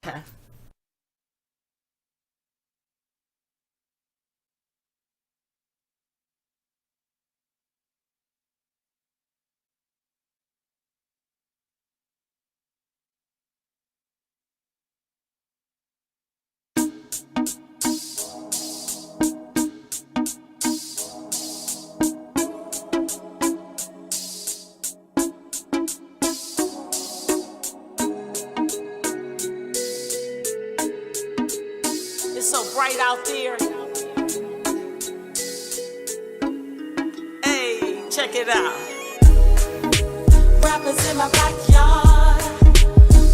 Okay. It's so bright out there. Hey, check it out. Rappers in my backyard.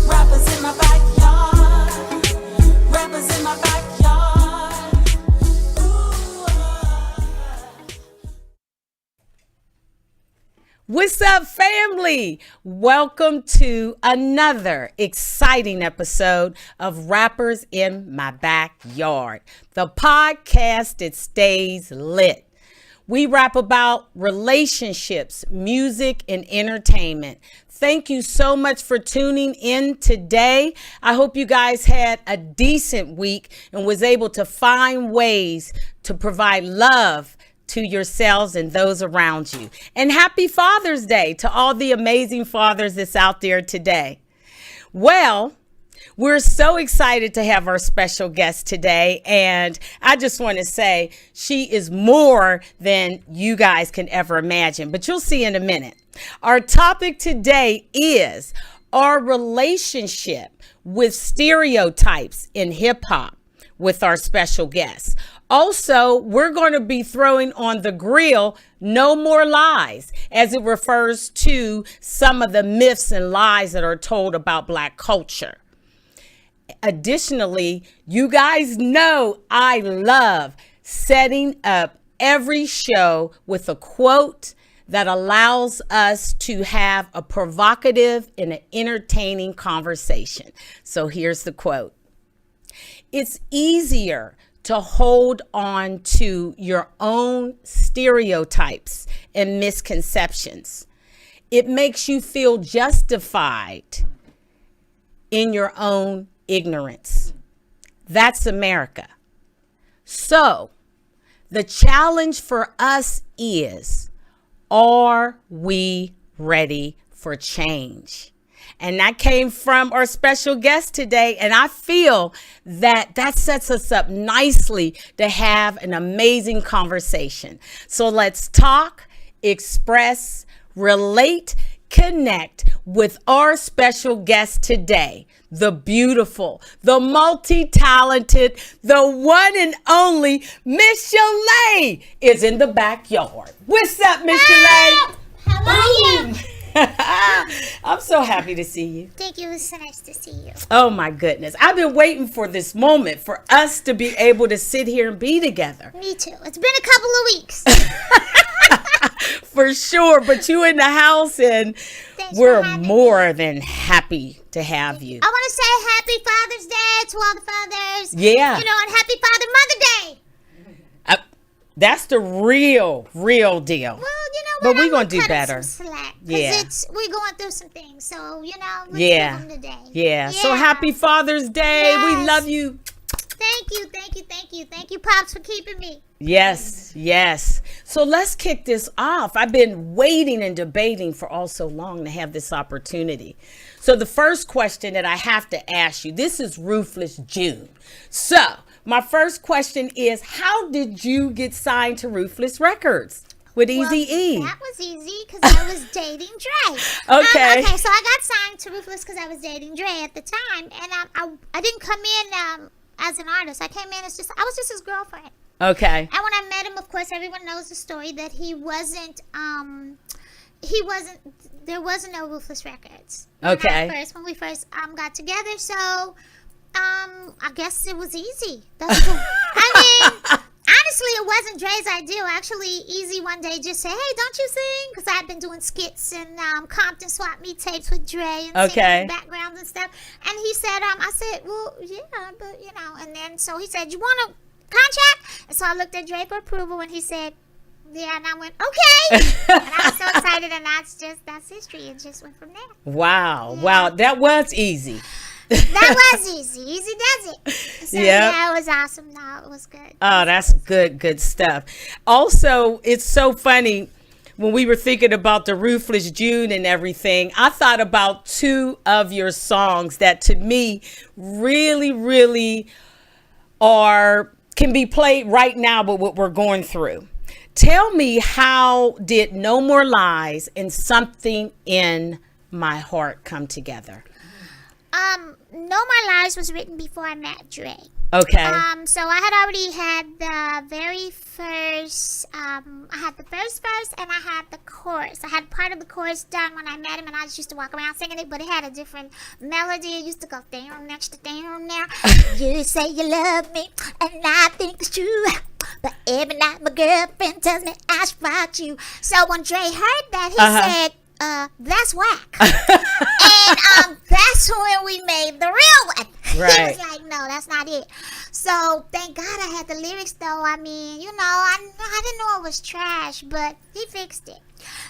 Rappers in my backyard. Rappers in my backyard. Ooh. What's up, family? Welcome to another exciting episode of Rappers in My Backyard, the podcast that stays lit. We rap about relationships, music, and entertainment. Thank you so much for tuning in today. I hope you guys had a decent week and was able to find ways to provide love to yourselves and those around you. And happy Father's Day to all the amazing fathers that's out there today. Well, we're so excited to have our special guest today, and I just want to say she is more than you guys can ever imagine, but you'll see in a minute. Our topic today is our relationship with stereotypes in hip-hop with our special guest. Also, we're going to be throwing on the grill No More Lies, as it refers to some of the myths and lies that are told about Black culture. Additionally, you guys know I love setting up every show with a quote that allows us to have a provocative and an entertaining conversation. So here's the quote. It's easier to hold on to your own stereotypes and misconceptions. It makes you feel justified in your own ignorance. That's America. So the challenge for us is, are we ready for change? And that came from our special guest today. And I feel that that sets us up nicely to have an amazing conversation. So let's talk, express, relate, connect with our special guest today. The beautiful, the multi-talented, the one and only Michel'Le is in the backyard. What's up, Michel'Le? How are you? I'm so happy to see you. Thank you. It's so nice to see you. Oh my goodness. I've been waiting for this moment for us to be able to sit here and be together. Me too. It's been a couple of weeks. For sure. But you in the house, and we're more than happy to have you. I want to say happy Father's Day to all the fathers. Yeah. You know, and happy Mother Day. That's the real deal. Well, you know what? But we're going to do better. Yeah. We're going through some things. So, you know, let's yeah. give them today. Yeah. So happy Father's Day. Yes. We love you. Thank you. Thank you. Thank you. Thank you, Pops, for keeping me. Yes. Yes. So let's kick this off. I've been waiting and debating for all so long to have this opportunity. So the first question that I have to ask you, this is Ruthless June. So my first question is, how did you get signed to Ruthless Records with EazyE? That was easy because I was dating Dre. Okay. Okay, so I got signed to Ruthless because I was dating Dre at the time, and I didn't come in as an artist. I came in as I was just his girlfriend. Okay. And when I met him, of course, everyone knows the story that there wasn't no Ruthless Records. Okay. When we first got together, so I guess it was easy. That's cool. I mean, honestly, it wasn't Dre's idea. Actually, EazyE one day just said, "Hey, don't you sing?" Because I had been doing skits and Compton swap meet tapes with Dre and singing in the background and stuff. And he said, I said, "Well, yeah, but you know." And then so he said, "You want a contract?" And so I looked at Dre for approval, and he said, "Yeah," and I went, "Okay." And I was so excited, and that's history. It just went from there. Wow. Yeah. Wow. That was easy. That was easy. Easy does it. So yeah, it was awesome. No, it was good. Oh, that's good stuff. Also, it's so funny. When we were thinking about the Ruthless June and everything, I thought about two of your songs that to me really can be played right now with what we're going through. Tell me, how did No More Lies and Something in My Heart come together? No More Lies was written before I met Dre. Okay. So I had already had the very first, I had the first verse and I had the chorus. I had part of the chorus done when I met him, and I just used to walk around singing it, but it had a different melody. It used to go down next to down there. You say you love me, and I think it's true. But every night my girlfriend tells me I should fuck you. So when Dre heard that, he said, that's whack. And that's when we made the real one. Right. He was like, no, that's not it. So thank God I had the lyrics, though. I mean, you know, I didn't know it was trash, but he fixed it.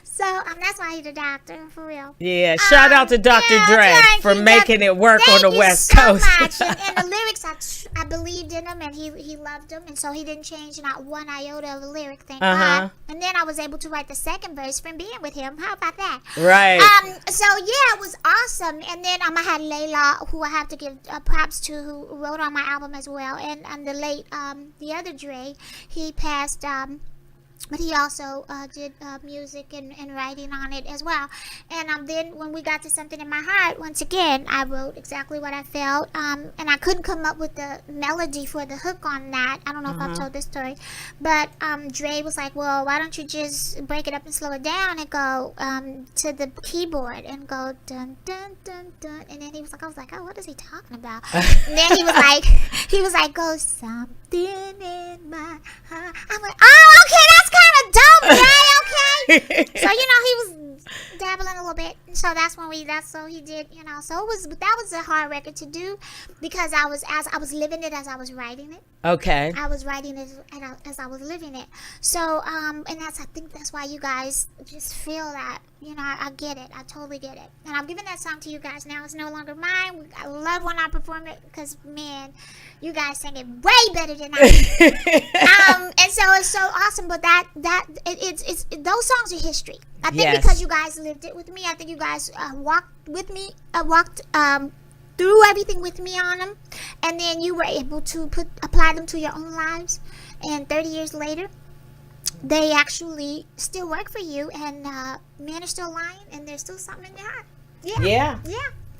So that's why he's a doctor, for real. Yeah, shout out to Dr. Dre for making it work on the West Coast. Thank you so much. And the lyrics, I believed in them, and he loved them, and so he didn't change not one iota of a lyric, thank God. And then I was able to write the second verse from being with him. How about that? Right. So yeah, it was awesome. And then I had Layla, who I have to give props to, who wrote on my album as well. And the late, the other Dre, he passed, but he also did music and writing on it as well. And then when we got to Something in My Heart, once again, I wrote exactly what I felt. And I couldn't come up with the melody for the hook on that. I don't know if I've told this story. But Dre was like, well, why don't you just break it up and slow it down and go to the keyboard and go dun, dun, dun, dun. And then he was like, I was like, oh, what is he talking about? And then he was like, go something in my heart. I'm like, oh, okay, that's kind of dumb, right? Okay. So, you know, he was dabbling a little bit. So so he did, you know. So that was a hard record to do, because I was living it as I was writing it. Okay. I was writing it as I was living it. So, and I think that's why you guys just feel that, you know, I get it. I totally get it. And I'm giving that song to you guys now. It's no longer mine. I love when I perform it, because, man, you guys sing it way better than I do. And so it's so awesome. But it's those songs are history. I think because you guys lived it with me. I think you guys walked with me, through everything with me on them, and then you were able to apply them to your own lives. And 30 years later, they actually still work for you, and men are still lying, and there's still something in your heart. Yeah.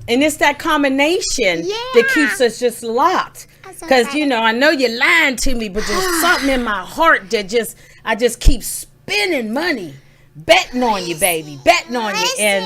And it's that combination that keeps us just locked. Because, you know, I know you're lying to me, but there's something in my heart that I just keep spending money, betting on you, baby, betting on you. And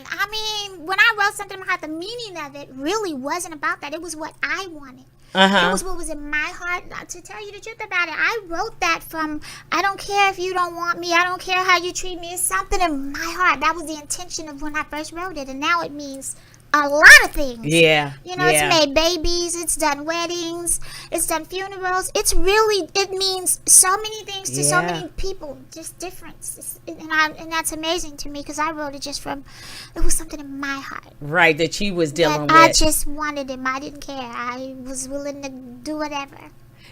I mean, when I wrote Something in My Heart, the meaning of it really wasn't about that. It was what I wanted. It was what was in my heart. To tell you the truth about it, I wrote that from, I don't care if you don't want me, I don't care how you treat me, it's something in my heart. That was the intention of when I first wrote it, and now it means a lot of things. Yeah. You know, it's made babies, it's done weddings, it's done funerals. It means so many things to so many people, just different. And that's amazing to me, because I wrote it just from, it was something in my heart. Right, that you was dealing with. I just wanted him. I didn't care. I was willing to do whatever.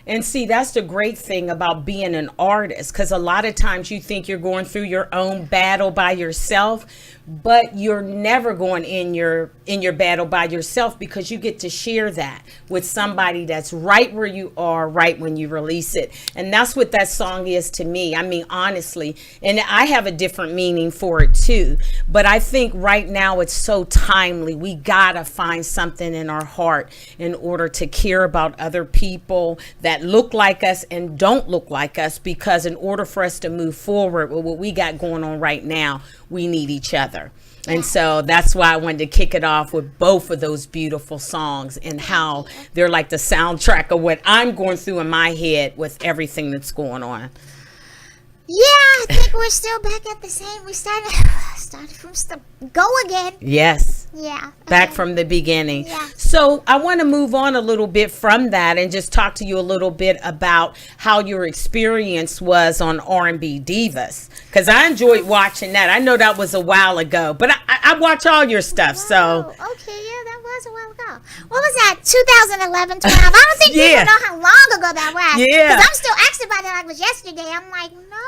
And see, that's the great thing about being an artist, because a lot of times you think you're going through your own battle by yourself, but you're never going in your battle by yourself, because you get to share that with somebody that's right where you are, right when you release it. And that's what that song is to me. I mean, honestly, and I have a different meaning for it too, but I think right now it's so timely. We gotta find something in our heart in order to care about other people that look like us and don't look like us, because in order for us to move forward with what we got going on right now, we need each other. And so that's why I wanted to kick it off with both of those beautiful songs, and how they're like the soundtrack of what I'm going through in my head with everything that's going on. Yeah, I think we're still back at the same. We started from go again. Yes. Yeah. Back from the beginning. Yeah. So I want to move on a little bit from that and just talk to you a little bit about how your experience was on R&BDivas, because I enjoyed watching that. I know that was a while ago, but I I watch all your stuff. Wow. So Okay, yeah, that was a while ago. What was that? 2011, 12? I don't think Yeah. people know how long ago that was. Yeah. Because I'm still actually about it like it was yesterday. I'm like, no.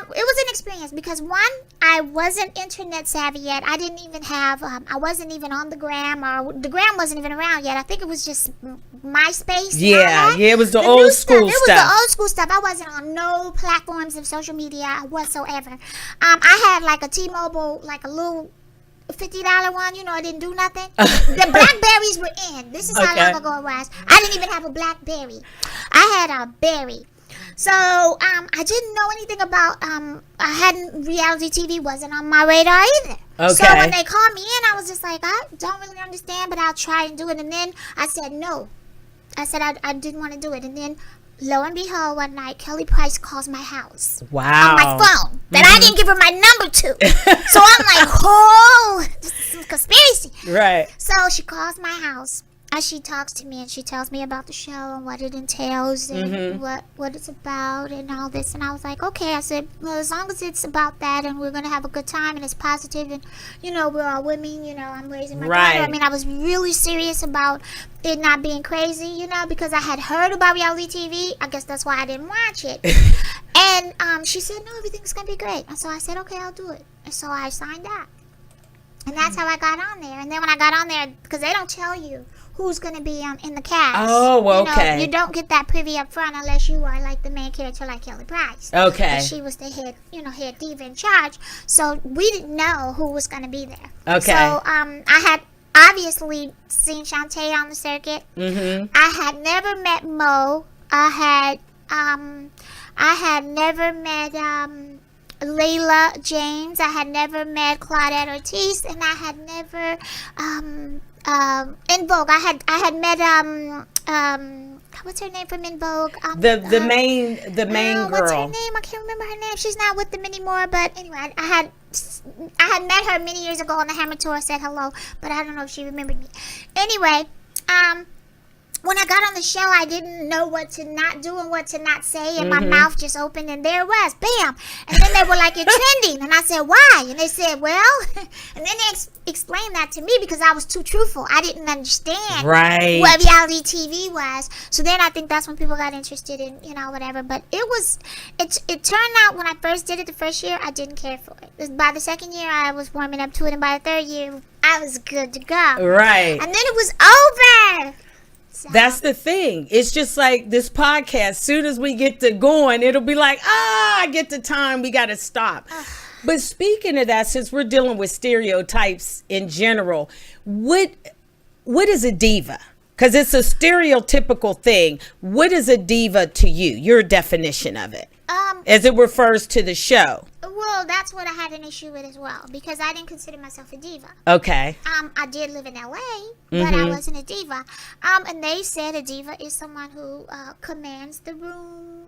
It was an experience because one, I wasn't internet savvy yet. I didn't even have. I wasn't even on the gram, or the gram wasn't even around yet. I think it was just MySpace. and all yeah, that. yeah, it was the The old new school It was stuff. the old school stuff. I wasn't on no platforms of social media whatsoever. I had like a T-Mobile, like a little $50 one. You know, it didn't do nothing. The Blackberries were in. This is how Okay. long ago it was. I didn't even have a Blackberry. I had a berry. So I didn't know anything about. I hadn't reality TV wasn't on my radar either. So Okay. when they called me in, I was just like, I don't really understand, but I'll try and do it. And then I said no. I said I didn't want to do it. And then, lo and behold, one night, Kelly Price calls my house Wow. on my phone that I didn't give her my number to. So I'm like, oh, this is some conspiracy. Right. So she calls my house and she talks to me and she tells me about the show and what it entails and what it's about and all this. And I was like, okay. I said, well, as long as it's about that and we're going to have a good time and it's positive and, you know, we're all women, you know, I'm raising my Right. daughter. I mean, I was really serious about it not being crazy, you know, because I had heard about reality TV. I guess that's why I didn't watch it. And she said, no, everything's going to be great. And so I said, okay, I'll do it. And so I signed up. And that's how I got on there. And then when I got on there, because they don't tell you who's going to be in the cast. Oh, You okay. know, you don't get that privy up front unless you are like the main character like Kelly Price. Okay. But she was the head diva in charge. So we didn't know who was going to be there. Okay. So I had obviously seen Shantae on the circuit. Mm-hmm. I had never met Mo. I had never met Layla James. I had never met Claudette Ortiz, and I had never In Vogue. I had met what's her name from In Vogue? The main girl. What's her name? I can't remember her name. She's not with them anymore. But anyway, I had met her many years ago on the Hammer Tour. Said hello, but I don't know if she remembered me. Anyway, when I got on the show, I didn't know what to not do and what to not say, and my mouth just opened, and there it was, bam! And then they were like, "You're trending," and I said, "Why?" And they said, "Well," and then they explained that to me because I was too truthful. I didn't understand Right. what reality TV was. So then I think that's when people got interested in, whatever. But it turned out when I first did it the first year, I didn't care for it. By the second year, I was warming up to it, and by the third year, I was good to go. Right. And then it was over. So, That's the thing. It's just like this podcast. Soon as we get to going, it'll be like, I get the time. We got to stop. But speaking of that, since we're dealing with stereotypes in general, what is a diva? Because it's a stereotypical thing. What is a diva to you? Your definition of it, as it refers to the show. Well, that's what I had an issue with as well, because I didn't consider myself a diva. Okay. I did live in LA, but I wasn't a diva. And they said a diva is someone who commands the room,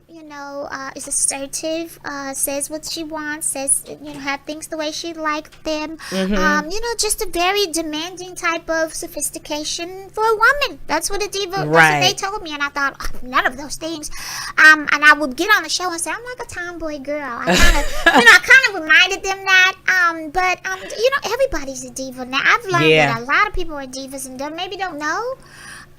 is assertive, says what she wants, says, have things the way she'd like them. Just a very demanding type of sophistication for a woman. That's what a diva, that's what they told me. And I thought, none of those things. And I would get on the show and say, I'm like a tomboy girl. I kind of reminded them that. But everybody's a diva now. I've learned that a lot of people are divas and maybe don't know.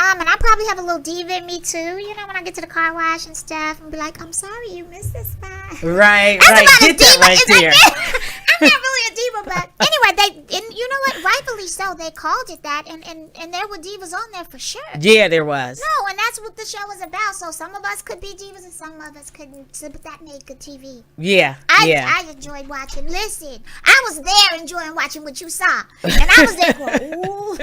And I probably have a little diva in me too. When I get to the car wash and stuff, and be like, I'm sorry you missed this spot. Right. Get that right there. I'm not really a diva, but anyway, and you know what? Rightfully so, they called it that, and there were divas on there for sure. Yeah, there was. No, and that's what the show was about. So some of us could be divas and some of us couldn't. So, but that made good TV. Yeah. I enjoyed watching. Listen, I was there enjoying watching what you saw, and I was there going, ooh.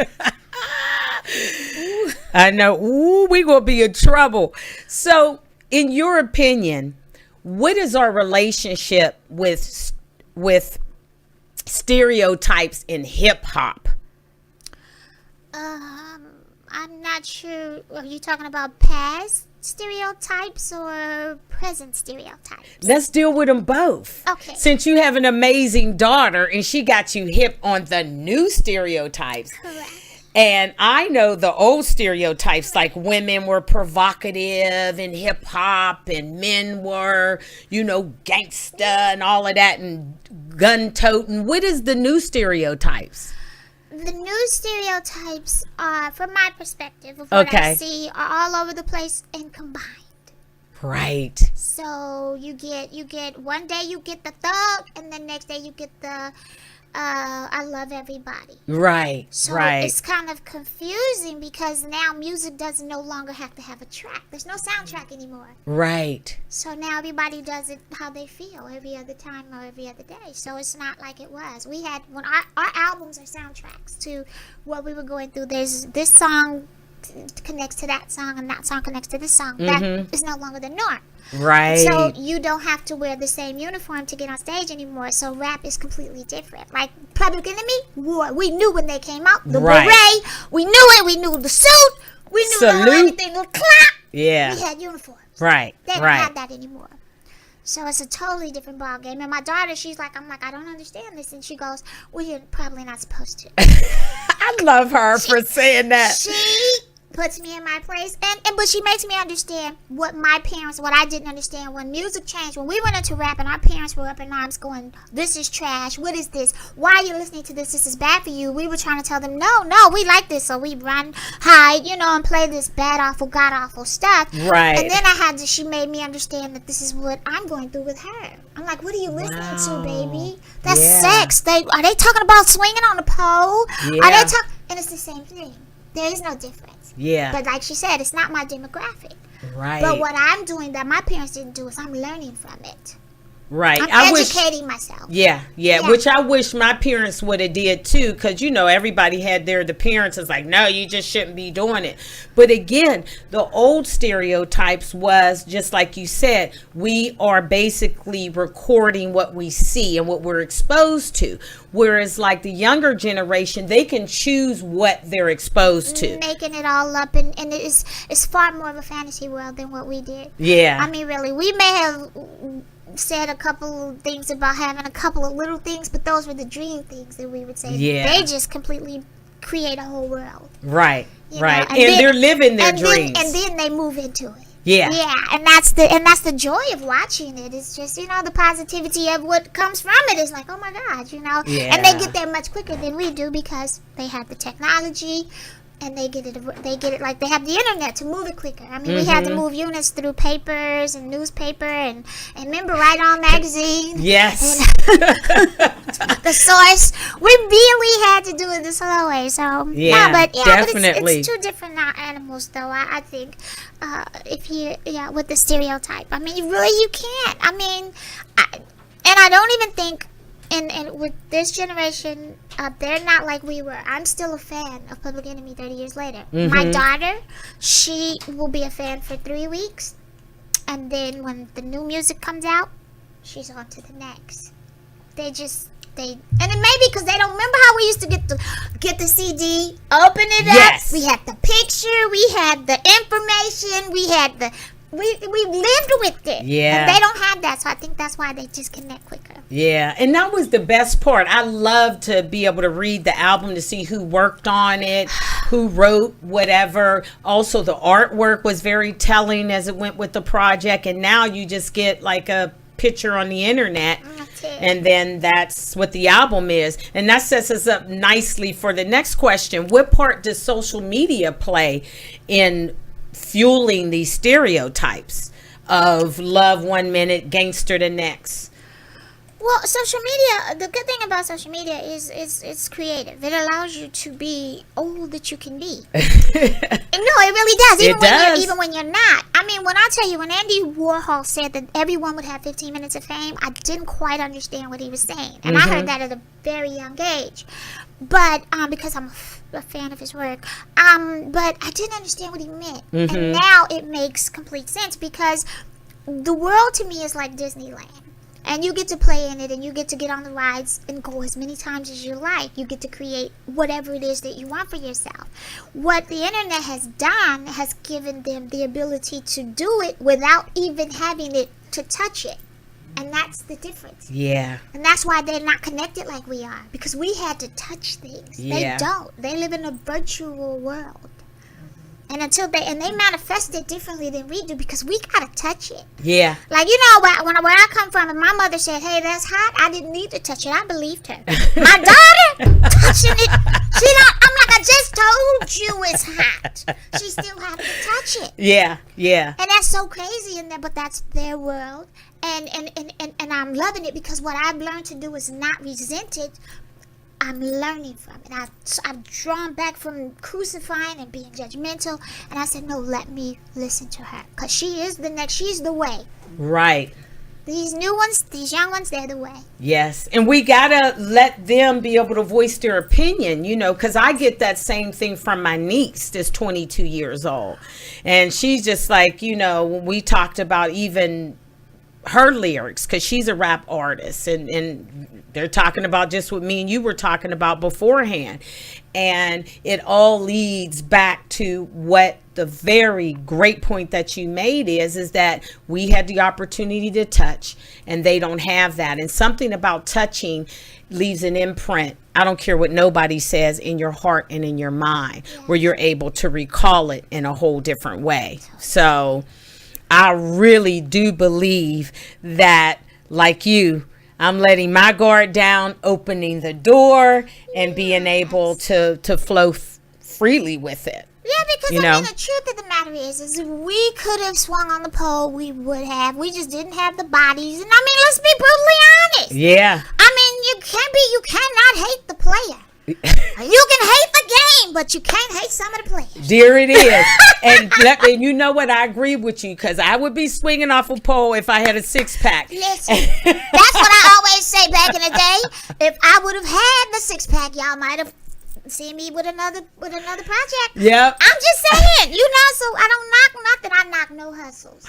Ooh. I know. Ooh, we gonna be in trouble. So, in your opinion, what is our relationship with stereotypes in hip hop? I'm not sure. Are you talking about past stereotypes or present stereotypes? Let's deal with them both. Okay. Since you have an amazing daughter and she got you hip on the new stereotypes. Correct. And I know the old stereotypes, like women were provocative in hip hop and men were, gangsta and all of that and gun toting. What is the new stereotypes? The new stereotypes are, from my perspective of what I see, are all over the place and combined. Right. So you get one day you get the thug, and the next day you get the I love everybody. Right. So right. it's kind of confusing because now music doesn't no longer have to have a track. There's no soundtrack anymore. Right. So now everybody does it how they feel every other time or every other day. So it's not like it was. We had when our albums are soundtracks to what we were going through. There's this song connects to that song and that song connects to this song. That is no longer the norm. Right. So you don't have to wear the same uniform to get on stage anymore. So rap is completely different. Like Public Enemy, we knew when they came out. The beret, we knew it. We knew the suit. We knew everything. The clap. Yeah. We had uniforms. Right. They don't have that anymore. So it's a totally different ball game. And my daughter, I'm like, I don't understand this. And she goes, well, you're probably not supposed to. I love her for saying that. She puts me in my place, but she makes me understand what I didn't understand when music changed. When we went into rap and our parents were up in arms going, this is trash, what is this, why are you listening to this is bad for you. We were trying to tell them, no, we like this, so we run, hide, and play this bad, awful, god awful stuff. Right. And then she made me understand that this is what I'm going through with her. I'm like, what are you listening to, baby? That's sex. Are they talking about swinging on the pole? Yeah. Are they talking? And it's the same thing. There is no difference. Yeah. But like she said, it's not my demographic. Right. But what I'm doing that my parents didn't do is I'm learning from it. Right. I'm educating myself. Yeah, which I wish my parents would have did too, because everybody had the parents is like, no, you just shouldn't be doing it. But again, the old stereotypes was just like you said, we are basically recording what we see and what we're exposed to. Whereas like the younger generation, they can choose what they're exposed to. Making it all up, and it's far more of a fantasy world than what we did. Yeah. I mean, really, we may have said a couple of things about having a couple of little things, but those were the dream things that we would say. Yeah. They just completely create a whole world. Right. Right. And they're living their dreams. And then they move into it. Yeah. Yeah, and that's the joy of watching it. It's just, the positivity of what comes from it is like, oh my God, Yeah. And they get there much quicker than we do because they have the technology. And they get it like they have the internet to move it quicker. I mean, we had to move units through papers and newspaper and remember Right On magazine. Yes. The Source. We really had to do it the slow way. So definitely. But it's two different animals, though. I think with the stereotype. I mean, you can't. I mean, I don't even think. And with this generation, they're not like we were. I'm still a fan of Public Enemy 30 years later. My daughter, she will be a fan for 3 weeks. And then when the new music comes out, she's on to the next. And it may be because they don't remember how we used to get the CD, open it up. We had the picture, we had the information, we had we lived with it. Yeah. And they don't have that, so I think that's why they just connect quicker. Yeah, and that was the best part. I love to be able to read the album to see who worked on it, who wrote whatever. Also, the artwork was very telling as it went with the project, and now you just get like a picture on the internet, and then that's what the album is. And that sets us up nicely for the next question. What part does social media play in fueling these stereotypes of love 1 minute, gangster the next? Well, social media, the good thing about social media is it's creative. It allows you to be all that you can be. No, it really does. Even when you're not. I mean, when I tell you, when Andy Warhol said that everyone would have 15 minutes of fame, I didn't quite understand what he was saying. And I heard that at a very young age. But because I'm a fan of his work, but I didn't understand what he meant. And now it makes complete sense because the world to me is like Disneyland. And you get to play in it, and you get to get on the rides and go as many times as you like. You get to create whatever it is that you want for yourself. What the internet has done has given them the ability to do it without even having it to touch it. And that's the difference. Yeah. And that's why they're not connected like we are. Because we had to touch things. Yeah. They don't. They live in a virtual world. And they manifest it differently than we do because we gotta touch it. Yeah. Like, you know, where I come from, and my mother said, "Hey, that's hot," I didn't need to touch it. I believed her. My daughter touching it, I'm like, I just told you it's hot. She still had to touch it. Yeah. Yeah. And that's so crazy in there, but that's their world. And I'm loving it because what I've learned to do is not resent it. I'm learning from it. I've drawn back from crucifying and being judgmental. And I said, no, let me listen to her. Because she is she's the way. Right. These new ones, these young ones, they're the way. Yes. And we got to let them be able to voice their opinion, you know, because I get that same thing from my niece that's 22 years old. And she's just like, you know, when we talked about even her lyrics, because she's a rap artist, and they're talking about just what me and you were talking about beforehand, and it all leads back to what the very great point that you made is that we had the opportunity to touch and they don't have that, and something about touching leaves an imprint. I don't care what nobody says, in your heart and in your mind, where you're able to recall it in a whole different way. So I really do believe that, like you, I'm letting my guard down, opening the door, and being able to flow freely with it. Yeah, because the truth of the matter is if we could have swung on the pole, we would have. We just didn't have the bodies. And I mean, let's be brutally honest. Yeah. I mean, you cannot hate the player. You can hate the game, but you can't hate some of the players. There it is. And you know what? I agree with you, because I would be swinging off a pole if I had a six-pack. Listen, that's what I always say back in the day. If I would have had the six-pack, y'all might have seen me with another project. Yep. I'm just saying, so I don't knock nothing. I knock no hustles.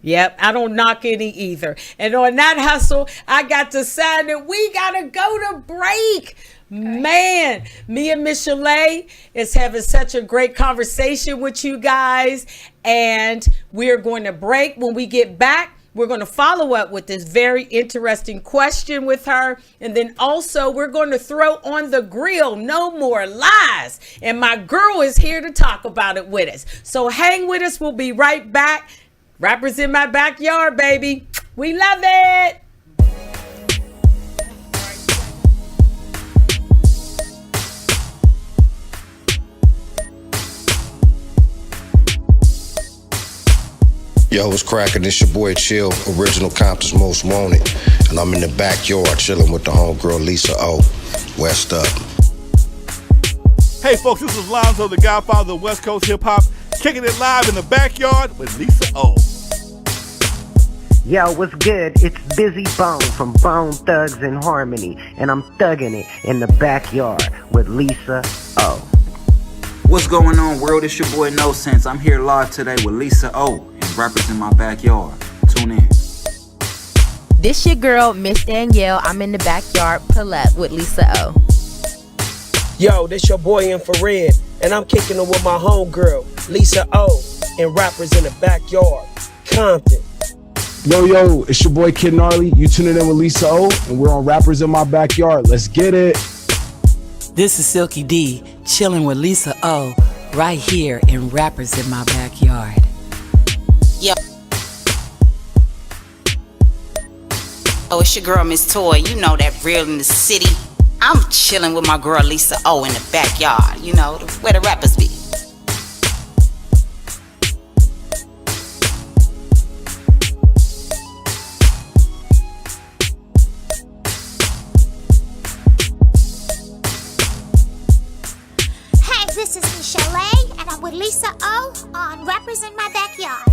Yep, I don't knock any either. And on that hustle, I got decided we got to go to break. Man, me and Michel'Le is having such a great conversation with you guys, and we're going to break. When we get back, we're going to follow up with this very interesting question with her, and then also we're going to throw on the grill No More Lies, and my girl is here to talk about it with us. So hang with us. We'll be right back. Rappers in my backyard, baby. We love it. Yo, what's cracking? It's your boy Chill, original Compton's Most Wanted. And I'm in the backyard chilling with the homegirl LisaO. West up. Hey folks, this is Lonzo, the godfather of West Coast hip hop, kicking it live in the backyard with LisaO. Yo, what's good? It's Busy Bone from Bone Thugs in Harmony, and I'm thugging it in the backyard with LisaO. What's going on, world? It's your boy No Sense. I'm here live today with LisaO and rappers in my backyard. Tune in. This your girl, Miss Danielle. I'm in the backyard. Pull up with LisaO. Yo, this your boy Infrared, and I'm kicking it with my homegirl, LisaO, and rappers in the backyard, Compton. Yo, it's your boy Kid Gnarly. You tuning in with LisaO, and we're on Rappers in My Backyard. Let's get it. This is Silky D, chilling with LisaO, right here in Rappers in My Backyard. Yo. Oh, it's your girl, Miss Toy. You know that real in the city. I'm chilling with my girl, LisaO, in the backyard. You know, where the rappers be. This is Michel'Le, and I'm with LisaO on Rappers in My Backyard.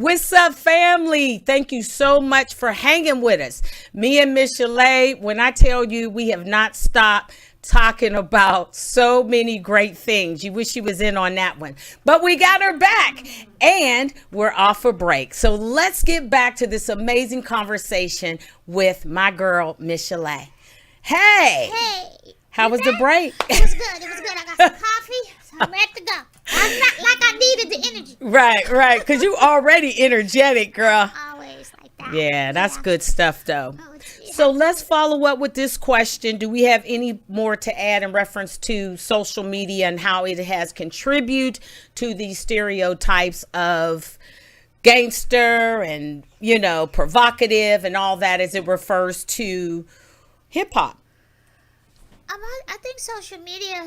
What's up, family? Thank you so much for hanging with us. Me and Michel'Le, when I tell you we have not stopped talking about so many great things. You wish you was in on that one. But we got her back and we're off a break. So let's get back to this amazing conversation with my girl, Michel'Le. Hey. Hey. How was the break? It was good. It was good. I got some coffee, so I'm ready to go. I'm not like I needed the energy. Right. Because you already energetic, girl. Always like that. Yeah, that's good stuff, though. So let's follow up with this question. Do we have any more to add in reference to social media and how it has contributed to these stereotypes of gangster and, provocative and all that as it refers to hip hop? I think social media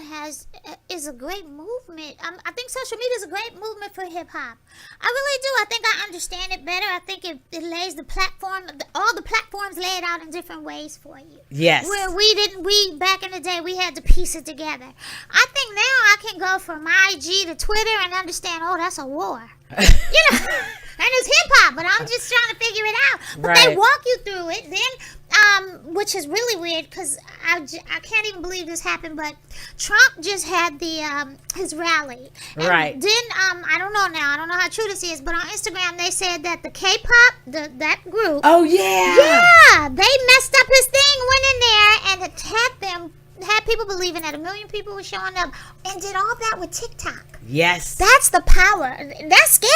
is a great movement. I think social media is a great movement for hip hop. I really do. I think I understand it better. I think it lays the platform. All the platforms lay it out in different ways for you. Yes. Where we back in the day we had to piece it together. I think now I can go from IG to Twitter and understand. Oh, that's a war. And it's hip hop, but I'm just trying to figure it out. But they walk you through it. Then, which is really weird because I can't even believe this happened. But Trump just had his rally. And then I don't know now. I don't know how true this is, but on Instagram they said that the K-pop, that group. Oh yeah, they messed up his thing. Went in there and had people believing that 1 million people were showing up, and did all that with TikTok. Yes. That's the power. That's scary,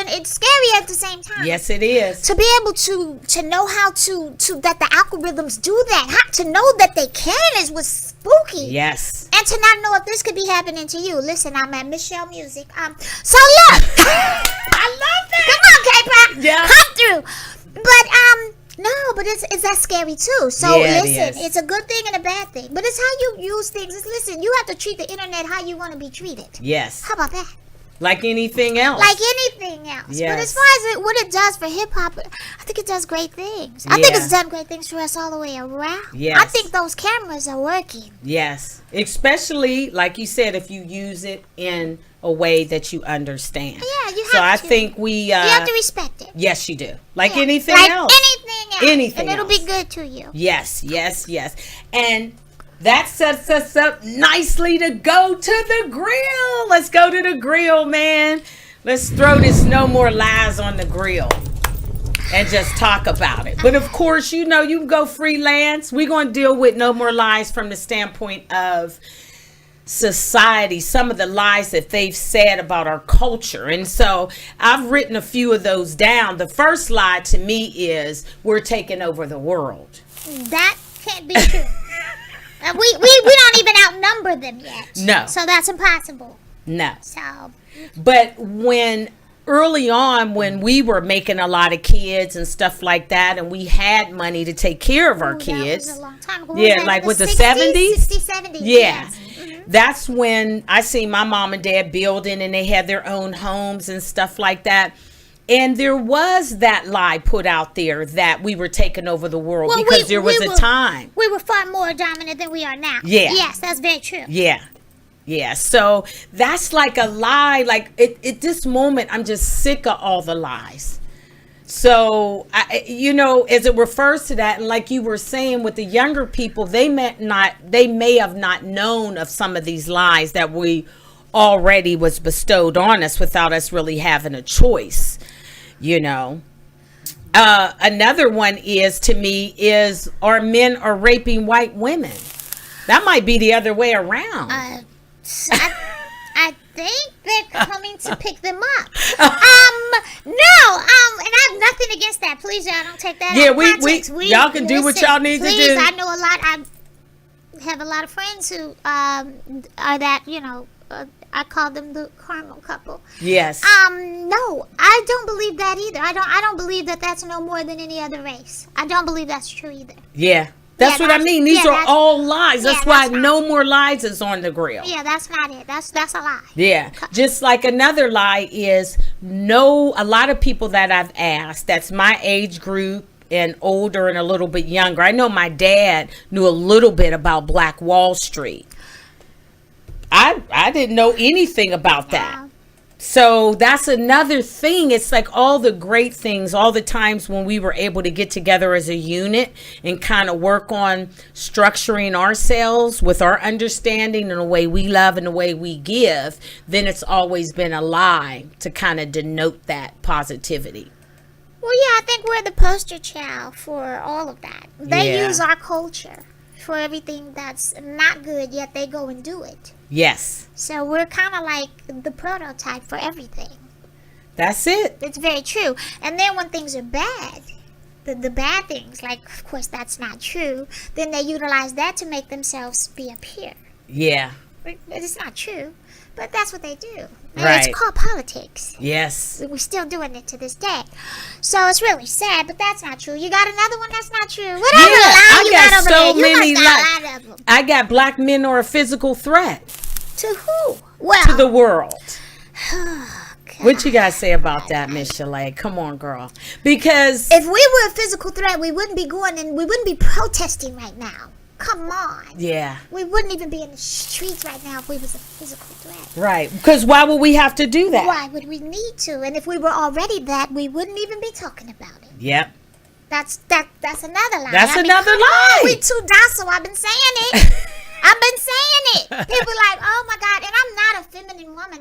and it's scary at the same time. Yes, it is. To be able to know how to that the algorithms do that, to know that they can was spooky. Yes. And to not know if this could be happening to you. Listen, I'm at Michelle Music. So look. I love that. Come on, K-pop. Yeah. Come through. But no, but it's that scary too. So listen, it's a good thing and a bad thing. But it's how you use things. Listen, you have to treat the internet how you want to be treated. Yes. How about that? Like anything else. Like anything else. Yes. But as far as what it does for hip hop, I think it does great things. I think it's done great things for us all the way around. Yes. I think those cameras are working. Yes. Especially, like you said, if you use it in a way that you understand. Yeah, you have so to. I think you have to respect it. Yes, you do. Like anything like else. Anything else. Anything and it'll else. be good to you. Yes. And that sets us up nicely to go to the grill. Let's go to the grill, man. Let's throw this No More Lies on the grill and just talk about it. But of course, you can go freelance. We're going to deal with No More Lies from the standpoint of society, some of the lies that they've said about our culture. And so I've written a few of those down. The first lie to me is we're taking over the world. That can't be true. We don't even outnumber them yet. No. So that's impossible. No. So. But early on, when we were making a lot of kids and stuff like that, and we had money to take care of our kids. That was a long time ago. Yeah, like with the 70s? 60s, 70s. Yeah. Yes. Mm-hmm. That's when I seen my mom and dad building, and they had their own homes and stuff like that. And there was that lie put out there that we were taking over the world because there was a time. We were far more dominant than we are now. Yeah. Yes, that's very true. Yeah. So that's like a lie. Like at this moment, I'm just sick of all the lies. So, as it refers to that, and like you were saying with the younger people, they may have not known of some of these lies that we already was bestowed on us without us really having a choice. Another one is our men are raping white women. That might be the other way around. I think they're coming to pick them up. And I have nothing against that. Please, y'all don't take that out of context. Y'all can do what y'all need to do. I know a lot. I have a lot of friends who are that, I call them the caramel couple. Yes. No, I don't believe that either. I don't believe that that's no more than any other race. I don't believe that's true either. Yeah. That's what I mean. These are all lies. That's why No More Lies is on the grill. Yeah, that's not it. That's a lie. Yeah. Just like another lie is a lot of people that I've asked, that's my age group and older and a little bit younger. I know my dad knew a little bit about Black Wall Street. I didn't know anything about that. So that's another thing. It's like all the great things, all the times when we were able to get together as a unit and kind of work on structuring ourselves with our understanding and the way we love and the way we give, then it's always been a lie to kind of denote that positivity. Well, yeah, I think we're the poster child for all of that. They use our culture for everything that's not good, yet they go and do it. Yes. So we're kind of like the prototype for everything. That's it. It's very true. And then when things are bad, the bad things, like, of course, that's not true, then they utilize that to make themselves be up here. Yeah. It's not true, but that's what they do. And Right. it's called politics. Yes. We're still doing it to this day. So it's really sad, but that's not true. You got another one that's not true. Whatever lie you got over there, you must got a lot of them. I got black men are a physical threat. To who? Well, To the world. What you guys say about that, Michel'Le? Come on, girl. Because if we were a physical threat, we wouldn't be going and we wouldn't be protesting right now. Come on. Yeah. We wouldn't even be in the streets right now if we was a physical threat. Right. Because why would we have to do that? Why would we need to? And if we were already that, we wouldn't even be talking about it. Yep. That's another lie. That's I mean, another come lie. on, we too docile. I've been saying it. I've been saying it. People like, oh my God, and I'm not a feminine woman.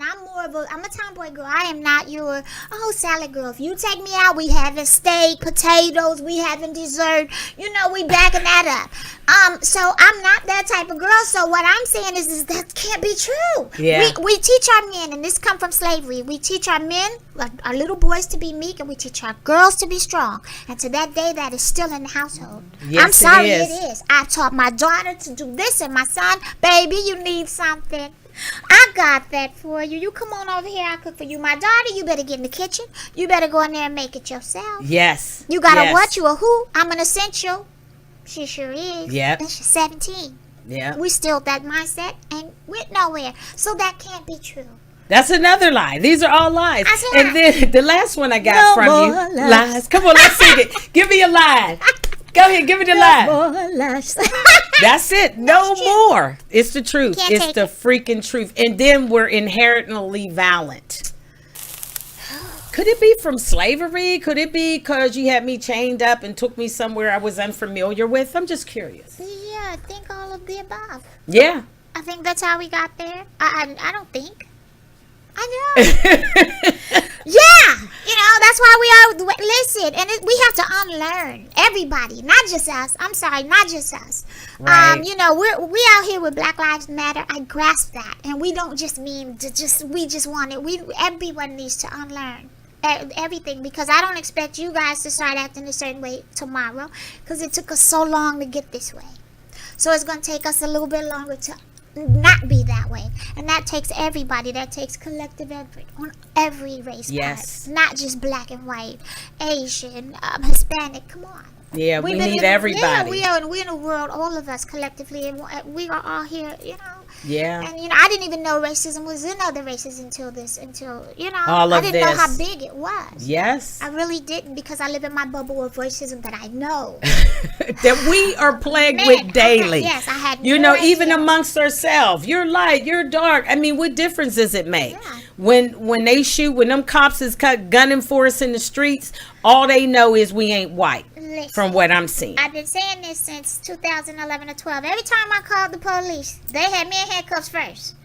I'm a tomboy girl. I am not your salad girl. If you take me out, we having steak, potatoes, we having dessert. You know, we backing that up. So I'm not that type of girl. So what I'm saying is that can't be true. Yeah. We teach our men, and this come from slavery. We teach our men, our little boys, to be meek, and we teach our girls to be strong. And to that day, that is still in the household. Yes, I'm sorry, it it is. I taught my daughter to do this, and my son, baby, you need something. I got that for you. You come on over here, I'll cook for you. My daughter, you better get in the kitchen. You better go in there and make it yourself. Yes. You got a yes. what? You a who? I'm an essential. She sure is. Yep. And she's 17. Yeah. We still that mindset and went nowhere. So that can't be true. That's another lie. These are all lies. I said And then the last one I got from you. Lies. Come on, let's sing it. Give me a lie. Go ahead, give me the lie. That's it. No more. It's the truth. Can't It's take the it. freaking truth. And then we're inherently violent. Could it be from slavery? Could it be because you had me chained up and took me somewhere I was unfamiliar with? I'm just curious. Yeah, I think all of the above. Yeah. I think that's how we got there. I don't think. I know. Yeah, that's why we are. Listen, and we have to unlearn everybody, not just us. I'm sorry, not just us. Right. We out here with Black Lives Matter. I grasp that, and we don't just mean to we just want it. Everyone needs to unlearn everything, because I don't expect you guys to start acting a certain way tomorrow, because it took us so long to get this way. So it's going to take us a little bit longer to not be that way, and that takes everybody. That takes collective effort on every race. Yes. Part. Not just black and white, Asian, Hispanic. Come on. Yeah, we need everybody. Yeah, we're in a world, all of us collectively, and we are all here. Yeah. And I didn't even know racism was in other races until All I of didn't know how this. big it was. Yes. I really didn't, because I live in my bubble of racism that I know. That we are plagued Man, with daily. yes, I had You no know, even idea. amongst ourselves. You're light, you're dark. I mean, what difference does it make? Yeah. When they shoot, when them cops is gunning for us in the streets, all they know is we ain't white. Listen, From what I'm seeing. I've been saying this since 2011 or 12. Every time I called the police, they had me in handcuffs first.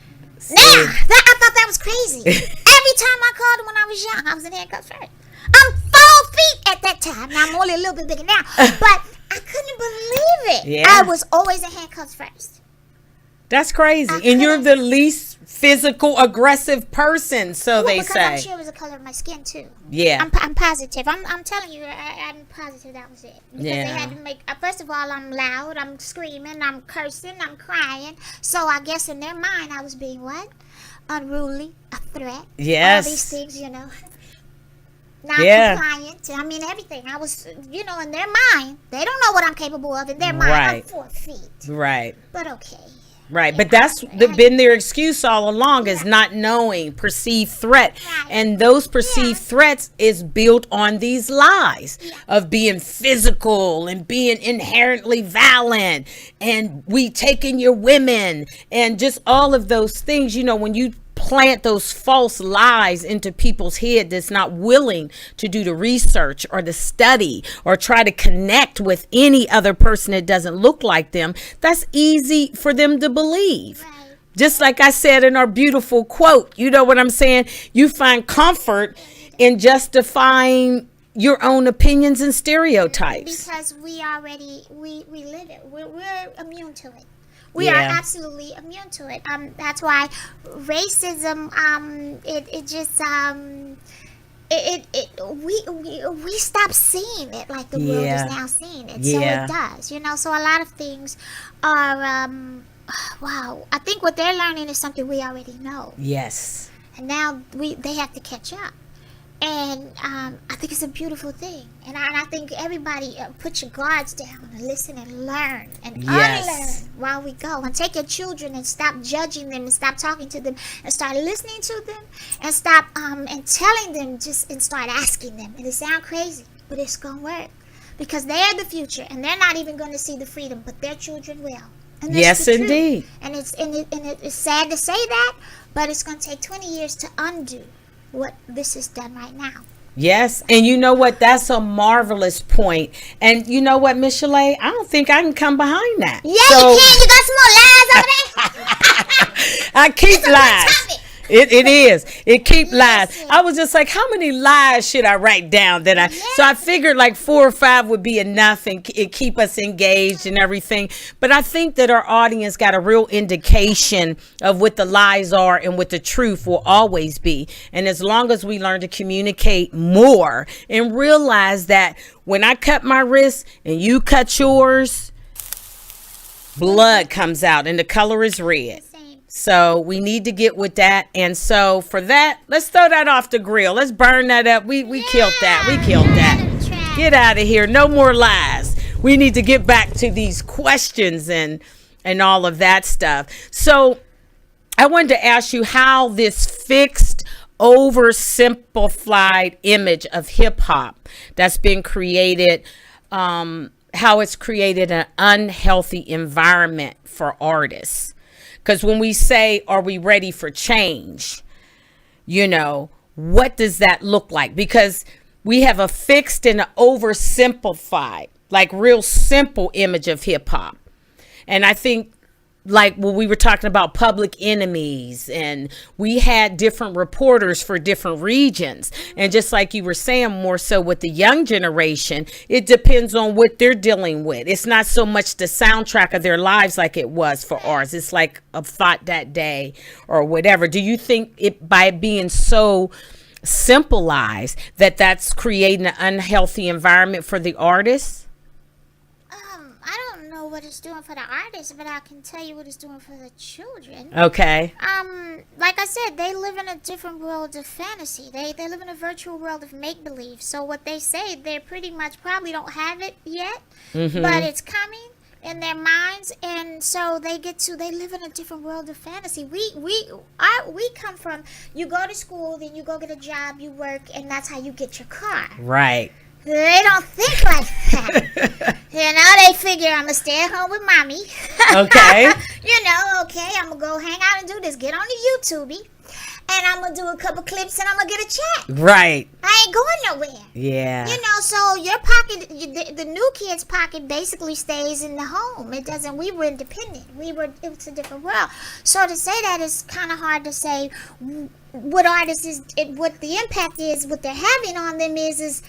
Now, I thought that was crazy. Every time I called them when I was young, I was in handcuffs first. I'm 4 feet at that time. Now, I'm only a little bit bigger now. But I couldn't believe it. Yeah. I was always in handcuffs first. That's crazy. And you're the least physical, aggressive person, so they Because say. I'm sure it was the color of my skin, too. Yeah. I'm positive. I'm telling you, I'm positive that was it. Because Yeah. they had to make, first of all, I'm loud, I'm screaming, I'm cursing, I'm crying. So I guess in their mind, I was being what? Unruly, a threat. Yes. All these things, Yeah. non-compliant. I mean, everything. I was, in their mind, they don't know what I'm capable of. In their mind, I'm Right. 4 feet. Right. But okay. Right, but that's been their excuse all along, is not knowing perceived threat. And those perceived threats is built on these lies of being physical and being inherently violent, and we taking your women, and just all of those things. When you plant those false lies into people's head that's not willing to do the research or the study or try to connect with any other person that doesn't look like them, that's easy for them to believe. Just like I said in our beautiful quote, you know what I'm saying? You find comfort in justifying your own opinions and stereotypes. Because we live it. We're immune to it. We are absolutely immune to it. That's why racism, we stop seeing it like the world is now seeing it. So it does, you know. So a lot of things are, wow. I think what they're learning is something we already know. Yes. And now they have to catch up. And I think it's a beautiful thing. And I think everybody put your guards down and listen and learn and unlearn while we go. And take your children and stop judging them and stop talking to them and start listening to them and stop and telling them and start asking them. And it sounds crazy, but it's going to work. Because they're the future and they're not even going to see the freedom, but their children will. And yes, indeed. And it's sad to say that, but it's going to take 20 years to undo what this is done right now. Yes, and you know what? That's a marvelous point. And you know what, Michel'Le? I don't think I can come behind that. Yeah, you can. You got some more lies over there. I keep lies. It is. It keep lies. I was just like, how many lies should I write down that I? So I figured like 4 or 5 would be enough and it keep us engaged and everything. But I think that our audience got a real indication of what the lies are and what the truth will always be. And as long as we learn to communicate more and realize that when I cut my wrist and you cut yours, blood comes out and the color is red. So we need to get with that. And so for that, let's throw that off the grill. Let's burn that up. We killed that. We killed that. Get out of here. No more lies. We need to get back to these questions and all of that stuff. So I wanted to ask you how this fixed, oversimplified image of hip hop that's been created, how it's created an unhealthy environment for artists. Because when we say, are we ready for change? You know, what does that look like? Because we have a fixed and an oversimplified, like real simple image of hip hop. And I think like when we were talking about Public Enemies and we had different reporters for different regions. And just like you were saying, more so with the young generation, it depends on what they're dealing with. It's not so much the soundtrack of their lives like it was for ours. It's like a thought that day or whatever. Do you think it, by being so simplified, that's creating an unhealthy environment for the artists? I don't know what it's doing for the artists, but I can tell you what it's doing for the children. Okay. Like I said, they live in a different world of fantasy. They live in a virtual world of make-believe. So what they say, they pretty much probably don't have it yet, but it's coming in their minds, and so they live in a different world of fantasy. We come from, you go to school, then you go get a job, you work, and that's how you get your car. Right. They don't think like that. You know, they figure I'm going to stay at home with mommy. Okay. You know, okay, I'm going to go hang out and do this. Get on the YouTube. And I'm going to do a couple clips and I'm going to get a check. Right. I ain't going nowhere. Yeah. You know, so your pocket, the new kid's pocket basically stays in the home. It doesn't, we were independent. It's a different world. So to say that is kind of hard to say what artists is, what the impact is, what they're having on them is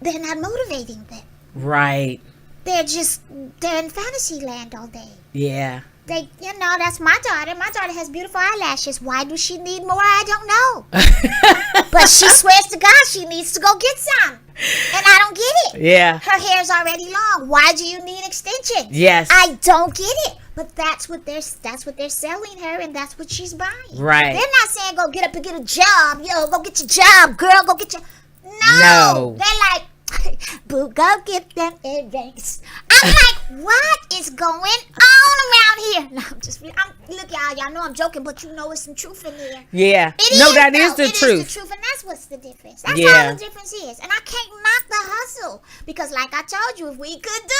they're not motivating them. Right. They're in fantasy land all day. Yeah. They, you know, that's my daughter. My daughter has beautiful eyelashes. Why do she need more? I don't know. But she swears to God she needs to go get some. And I don't get it. Yeah. Her hair's already long. Why do you need extensions? Yes. I don't get it. But that's what they're selling her, and that's what she's buying. Right. They're not saying go get up and get a job. Yo, go get your job, girl. Go get your... No. They're like, boo, go get them earrings. I'm like, what is going on around here? No, look, y'all know I'm joking, but you know it's some truth in there. Yeah. That is the truth, and that's what's the difference. That's all the difference is. And I can't knock the hustle. too. Because like I told you, if we could do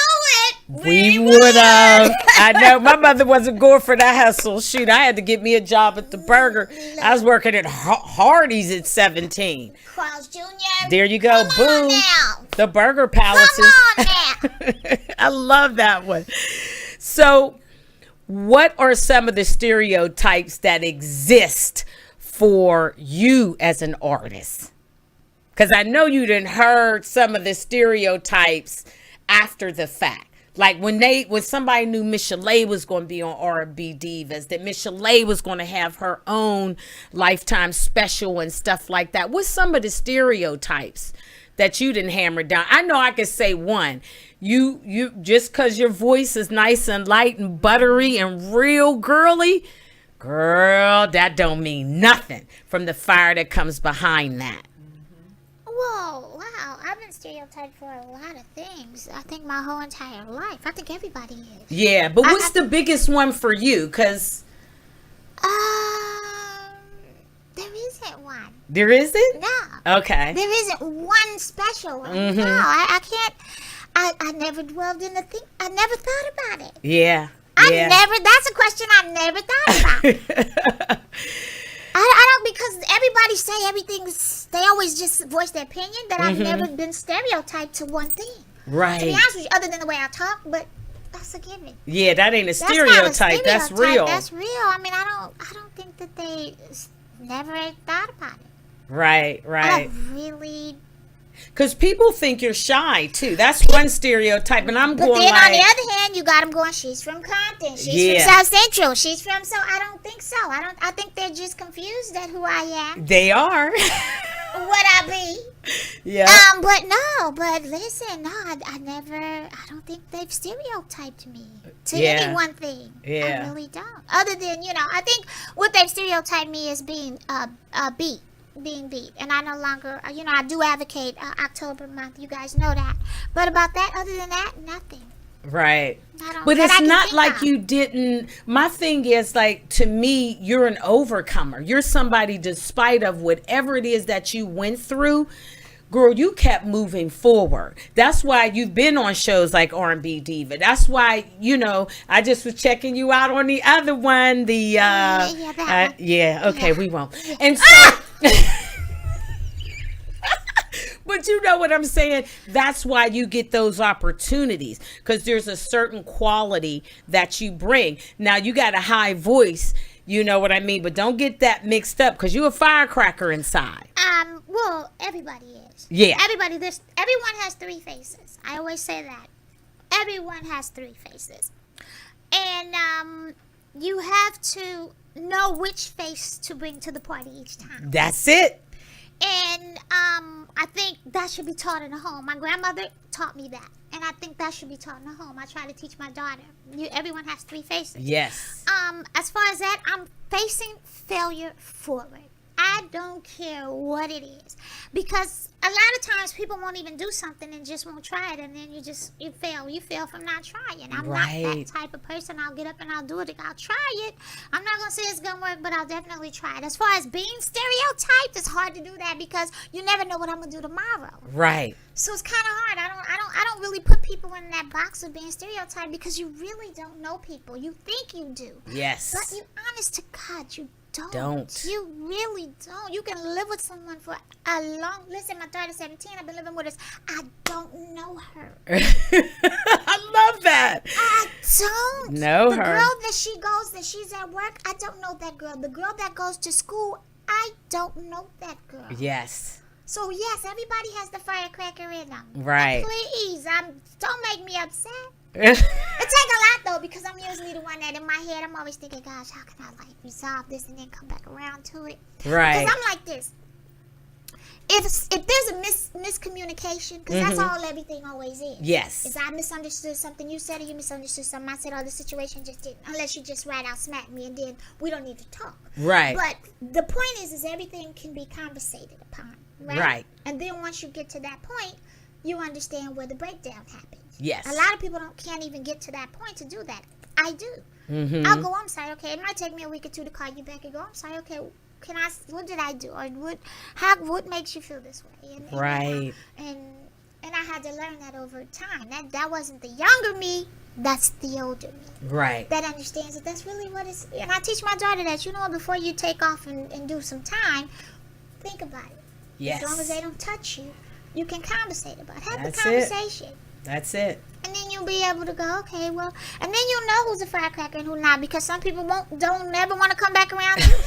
it, we would have. I know my mother wasn't going for that hustle. Shoot, I had to get me a job at the burger. I was working at Hardee's at 17. Carl's Jr. There you go. Come on Boom. now. The burger palaces. Come on now. I love that one. So, what are some of the stereotypes that exist for you as an artist? Because I know you done heard some of the stereotypes after the fact. Like when somebody knew Michel'Le was going to be on R&BDivas, that Michel'Le was going to have her own Lifetime special and stuff like that. What's some of the stereotypes that you didn't hammer down? I know I could say one. You just because your voice is nice and light and buttery and real girly, girl, that don't mean nothing from the fire that comes behind that. Whoa, wow. I've been stereotyped for a lot of things. I think my whole entire life. I think everybody is. Yeah, but what's the biggest one for you? Because there isn't one. There isn't? No. Okay. There isn't one special one. Mm-hmm. No, I can't. I never dwelled in the thing. I never thought about it. Yeah. That's a question I never thought about. I don't, because everybody say everything, they always just voice their opinion, that I've never been stereotyped to one thing. Right. To be honest with you, other than the way I talk, but that's a given. Yeah, that ain't a stereotype. That's real. That's real. I mean, I don't think that they never thought about it. Right. I really. Because people think you're shy too. That's one stereotype, and I'm but going then like. On the other hand, you got them going. She's from Compton. She's from South Central. She's from. So I don't think so. I think they're just confused at who I am. They are. What I be. Yeah. But listen, no, I don't think they've stereotyped me to any one thing. Yeah. I really don't. Other than, I think what they've stereotyped me as being being beat, and I no longer, I do advocate October month. You guys know that. But about that, other than that, nothing. Right. But it's not like you didn't. My thing is, like, to me, you're an overcomer. You're somebody, despite of whatever it is that you went through, girl, you kept moving forward. That's why you've been on shows like R&B Diva. That's why, I just was checking you out on the other one. We won't. And so, but you know what I'm saying? That's why you get those opportunities, because there's a certain quality that you bring. Now, you got a high voice, you know what I mean? But don't get that mixed up, because you're a firecracker inside. Well, everybody is. Yeah. Everyone has three faces. I always say that. Everyone has three faces. And you have to know which face to bring to the party each time. That's it. And I think that should be taught in the home. My grandmother taught me that. And I think that should be taught in the home. I try to teach my daughter. Everyone has three faces. Yes. As far as that, I'm facing failure forward. I don't care what it is, because a lot of times people won't even do something and just won't try it, and then you fail. You fail from not trying. I'm not that type of person. I'll get up and I'll do it. I'll try it. I'm not gonna say it's gonna work, but I'll definitely try it. As far as being stereotyped, it's hard to do that because you never know what I'm gonna do tomorrow. Right. So it's kind of hard. I don't really put people in that box of being stereotyped, because you really don't know people. You think you do. Yes. But you, honest to God, you don't. You really don't. You can live with someone for a long. Listen, my daughter's 17. I've been living with her. I don't know her. I love that. I don't know her. The girl that she's at work, I don't know that girl. The girl that goes to school, I don't know that girl. Yes. So yes, everybody has the firecracker in them. Right. But please, don't make me upset. It takes a lot though, because I'm usually the one that in my head I'm always thinking, gosh, how can I resolve this and then come back around to it? Right. Because I'm like this. If there's a miscommunication, because that's all everything always is. Yes. Is I misunderstood something you said, or you misunderstood something I said, or the situation just didn't. Unless you just right out smack me, and then we don't need to talk. Right. But the point is everything can be conversated upon. Right. And then once you get to that point, you understand where the breakdown happens. Yes. A lot of people can't even get to that point to do that. I do. I'll go, I'm sorry, okay. It might take me a week or two to call you back and go, I'm sorry, okay. What did I do? Or what makes you feel this way? And I had to learn that over time. That wasn't the younger me. That's the older me. Right. That understands that that's really what it's. And I teach my daughter that, before you take off and do some time, think about it. Yes. As long as they don't touch you, you can conversate about it. Have That's the conversation. That's it. And then you'll be able to go, okay, well, and then you'll know who's a firecracker and who not, because some people don't never want to come back around to it.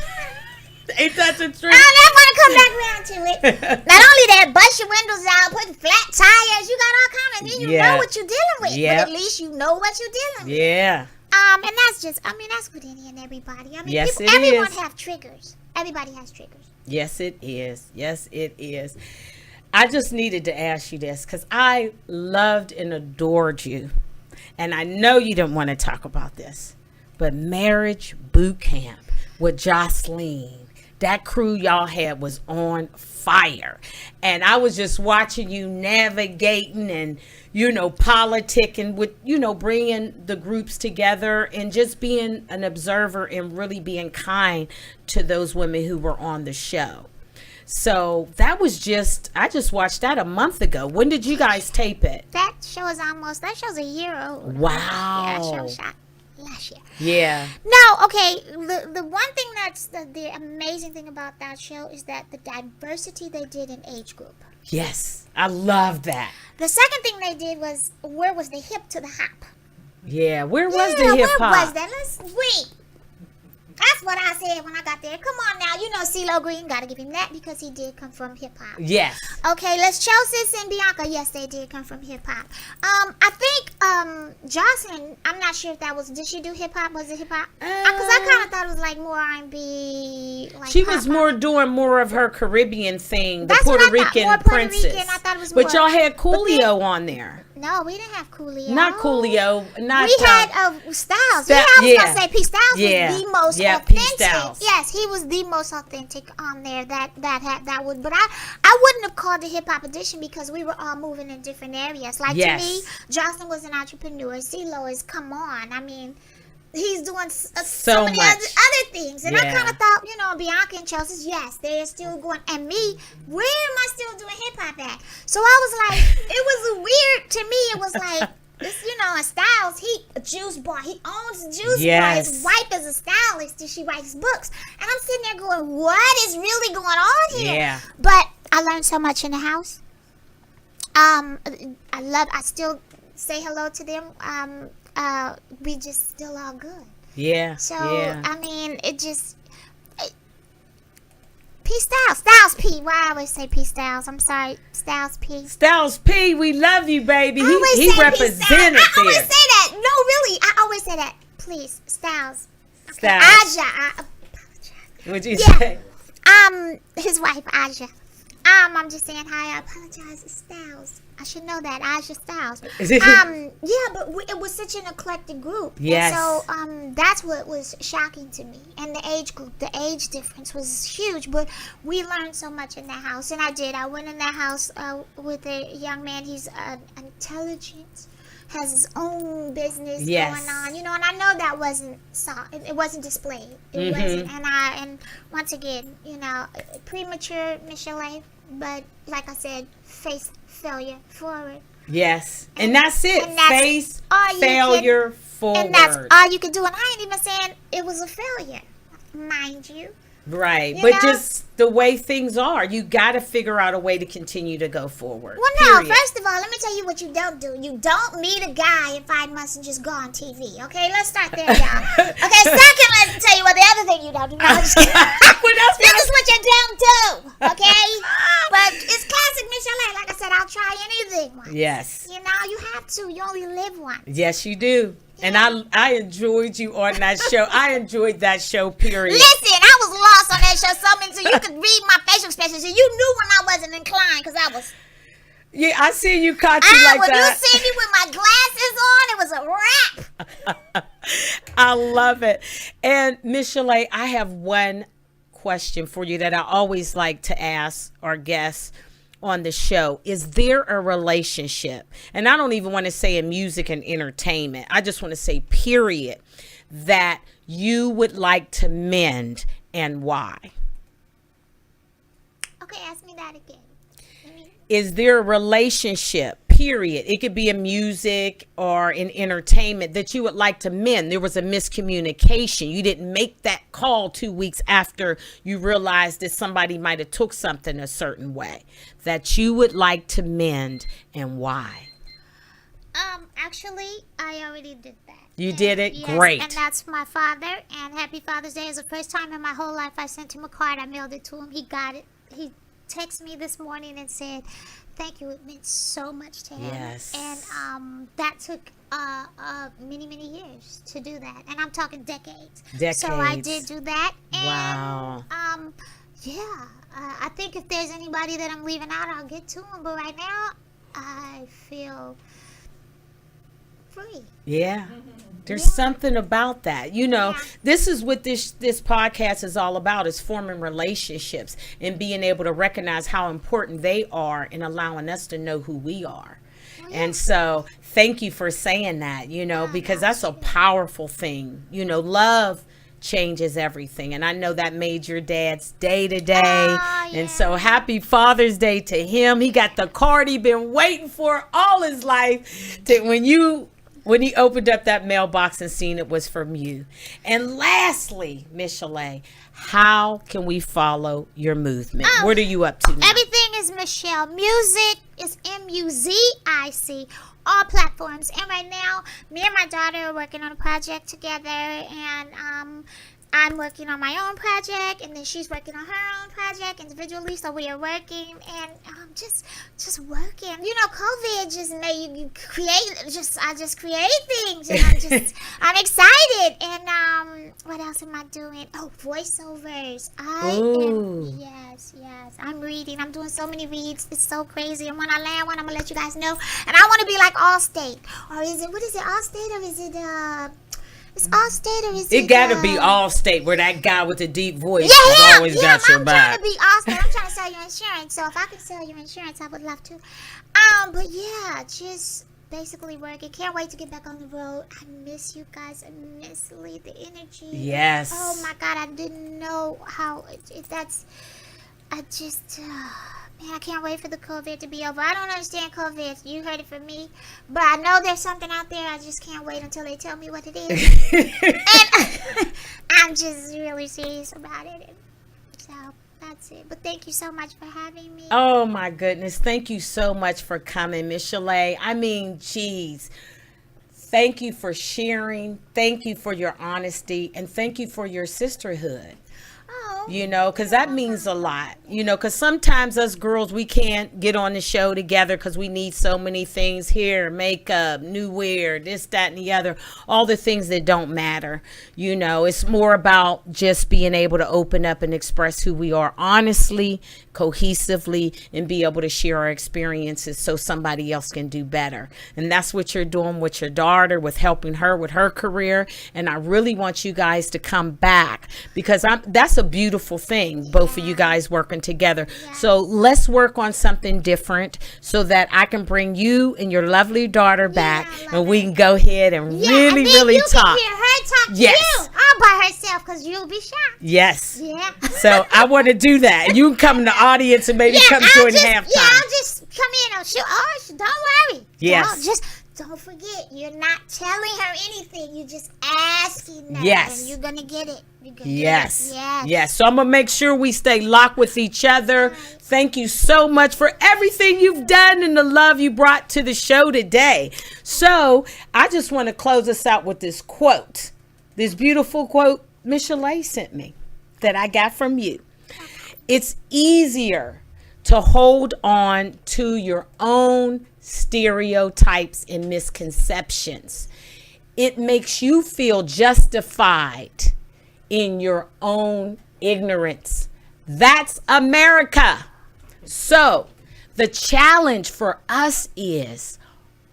Ain't that the truth? I never want to come back around to it. Not only that, bust your windows out, put flat tires, you got all kind of, then you know what you're dealing with. Yep. But at least you know what you're dealing with. Yeah. And that's just, that's with any and everybody. Yes, everyone have triggers. Everybody has triggers. Yes, it is. Yes, it is. I just needed to ask you this because I loved and adored you. And I know you didn't want to talk about this, but Marriage Boot Camp with Jocelyn, that crew y'all had was on fire. And I was just watching you navigating and, politicking with, bringing the groups together and just being an observer and really being kind to those women who were on the show. So that was I just watched that a month ago. When did you guys tape it? That show's a year old. Wow. Yeah, show shot last year. Yeah. No, okay. The one thing that's the amazing thing about that show is that the diversity they did in age group. Yes, I love that. The second thing they did was, where was the hip to the hop? Yeah, where was the hip hop? Where was that? Let's wait. That's what I said when I got there. Come on now, CeeLo Green, gotta give him that because he did come from hip hop. Yes. Okay, let's Chelsea and Bianca. Yes, they did come from hip hop. I think Jocelyn, I'm not sure if that was. Did she do hip hop? Was it hip hop? Because I kind of thought it was like more R&B. Like she was doing more of her Caribbean thing, the That's Puerto what I thought, Rican more Puerto princess. Rican. I thought it was more. But y'all had Coolio on there. No, we didn't have Coolio. Not Coolio. Not we had Styles. Yeah, I was gonna say P. Styles was the most authentic. Yes, he was the most authentic on there. That would. But I wouldn't have called it hip hop edition because we were all moving in different areas. Like to me, Jocelyn was an entrepreneur. CeeLo is, come on. I mean, he's doing so many other things. And I kind of thought, Bianca and Chelsea's, yes, they're still going. And me, where am I still doing hip hop at? So I was like, it was weird to me. It was like, this, a Styles, a juice bar. He owns a juice bar. His wife is a stylist and she writes books. And I'm sitting there going, what is really going on here? Yeah. But I learned so much in the house. I still say hello to them. We just still all good. Yeah. So, yeah. I mean, P. Styles P. Why I always say P. Styles? I'm sorry, Styles P. Styles P. We love you, baby. He represented there. I always say that. No, really, I always say that. Please, Styles. Okay. Styles. Aja. I apologize. What'd you say? His wife Aja. I'm just saying hi. I apologize. It's Styles. I should know that. Aja Styles. Yeah, but it was such an eclectic group. Yes. And so that's what was shocking to me. And the age group, the age difference was huge. But we learned so much in that house. And I did. I went in that house with a young man. He's intelligent, has his own business going on. And I know that wasn't it wasn't displayed. It wasn't. And once again, premature Michel'Le. But like I said, face failure forward. Yes. And that's it. Face failure forward. And that's all you can do. And I ain't even saying it was a failure, mind you. Right. But just the way things are, you got to figure out a way to continue to go forward. Well, no, first of all, let me tell you what you don't do. You don't meet a guy in 5 months and just go on TV. Okay, let's start there, y'all. Okay, second, let me tell you what the other thing you don't do. No, I'm just kidding. This is what you don't do. Okay? But it's classic Michel'Le. Like I said, I'll try anything once. Yes. You have to. You only live once. Yes, you do. And I enjoyed you on that show. I enjoyed that show, period. Listen, I was lost on that show so you could read my facial expressions. And you knew when I wasn't inclined because I was... Yeah, I see you caught you like when that. You see me with my glasses on, it was a wrap. I love it. And Michel'Le, I have one question for you that I always like to ask our guests on the show. Is there a relationship, and I don't even want to say in music and entertainment, I just want to say period, that you would like to mend, and why? Okay, ask me that again. Is there a relationship, period. It could be in music or in entertainment that you would like to mend. There was a miscommunication. You didn't make that call 2 weeks after you realized that somebody might have took something a certain way that you would like to mend, and why? Actually, I already did that. You did it? Yes, great. And that's my father. And Happy Father's Day is the first time in my whole life I sent him a card. I mailed it to him. He got it. He texted me this morning and said, thank you. It meant so much to him. Yes. And that took many, many years to do that. And I'm talking decades. Decades. So I did do that. And, wow. Yeah. I think if there's anybody that I'm leaving out, I'll get to them. But right now, I feel free. Yeah. There's something about that. You know, this is what this podcast is all about, is forming relationships and being able to recognize how important they are and allowing us to know who we are. And so thank you for saying that, you know, because that's a powerful thing. You know, love changes everything. And I know that made your dad's day today. And so happy Father's Day to him. He got the card he been waiting for all his life, to when he opened up that mailbox and seen it was from you. And lastly, Michel'Le, how can we follow your movement? What are you up to now? Everything is Michelle. Music is MUZIC. All platforms. And right now, me and my daughter are working on a project together. And I'm working on my own project, and then she's working on her own project individually. So we are working and just working. You know, COVID just made you create. I just create things, and I'm excited. And what else am I doing? Oh, voiceovers. Yes. I'm reading. I'm doing so many reads. It's so crazy. And when I land one, I'm gonna let you guys know. And I want to be like Allstate, or what is it? Allstate, or is it It's Allstate, or is it? It gotta be Allstate, where that guy with the deep voice always got your back. I'm trying to be Allstate. I'm trying to sell you insurance. So if I could sell you insurance, I would love to. But yeah, just basically working. Can't wait to get back on the road. I miss you guys. I miss the energy. Yes. Oh my God, I didn't know how that's. Man, I can't wait for the COVID to be over. I don't understand COVID. You heard it from me. But I know there's something out there. I just can't wait until they tell me what it is. And I'm just really serious about it. So that's it. But thank you so much for having me. Oh, my goodness. Thank you so much for coming, Michel'Le. I mean, geez. Thank you for sharing. Thank you for your honesty. And thank you for your sisterhood. You know, because that means a lot, you know, because sometimes us girls, we can't get on the show together because we need so many things here, makeup, new wear, this, that, and the other, all the things that don't matter. You know, it's more about just being able to open up and express who we are honestly, cohesively, and be able to share our experiences so somebody else can do better. And that's what you're doing with your daughter, with helping her with her career. And I really want you guys to come back, because that's a beautiful thing, both of you guys working together. So let's work on something different so that I can bring you and your lovely daughter back, and we can go ahead and really talk. Hear her talk to you all by herself, because you'll be shocked. Yes. Yeah. So I want to do that. You can come in the audience and maybe come join halftime. Yeah, I'll just come in. Don't worry. Yes. Don't forget, you're not telling her anything. You're just asking her. Yes. And you're going to get it. Yes. So I'm going to make sure we stay locked with each other. Thank you so much for everything you've done and the love you brought to the show today. So I just want to close us out with this quote. This beautiful quote Michel'Le sent me that I got from you. It's easier to hold on to your own stereotypes and misconceptions. It makes you feel justified in your own ignorance. That's America. So the challenge for us is,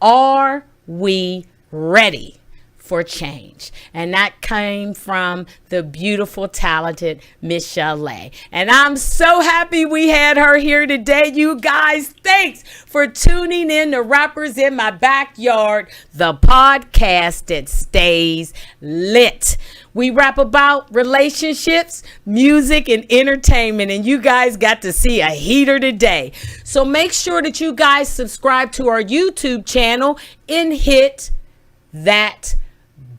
are we ready for change. And that came from the beautiful, talented Michel'Le. And I'm so happy we had her here today, you guys. Thanks for tuning in to Rappers in My Backyard, the podcast that stays lit. We rap about relationships, music, and entertainment, and you guys got to see a heater today. So make sure that you guys subscribe to our YouTube channel and hit that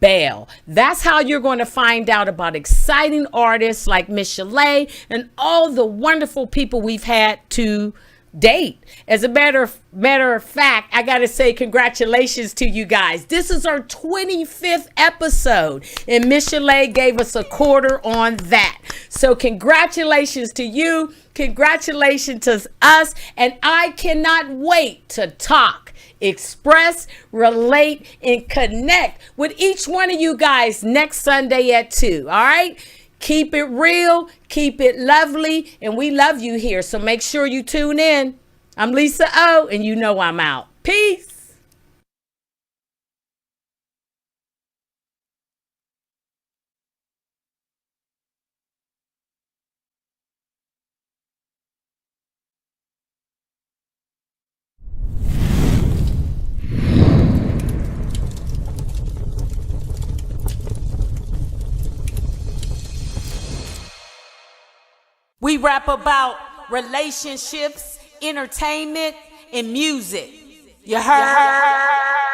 bell. That's how you're going to find out about exciting artists like Michel'Le and all the wonderful people we've had to date. As a matter of fact, I gotta say congratulations to you guys. This is our 25th episode, and Michel'Le gave us a quarter on that. So congratulations to you, congratulations to us, and I cannot wait to talk, express, relate, and connect with each one of you guys next Sunday at 2. All right? Keep it real, keep it lovely, and we love you here. So make sure you tune in. I'm LisaO, and you know I'm out. Peace. We rap about relationships, entertainment, and music. You heard?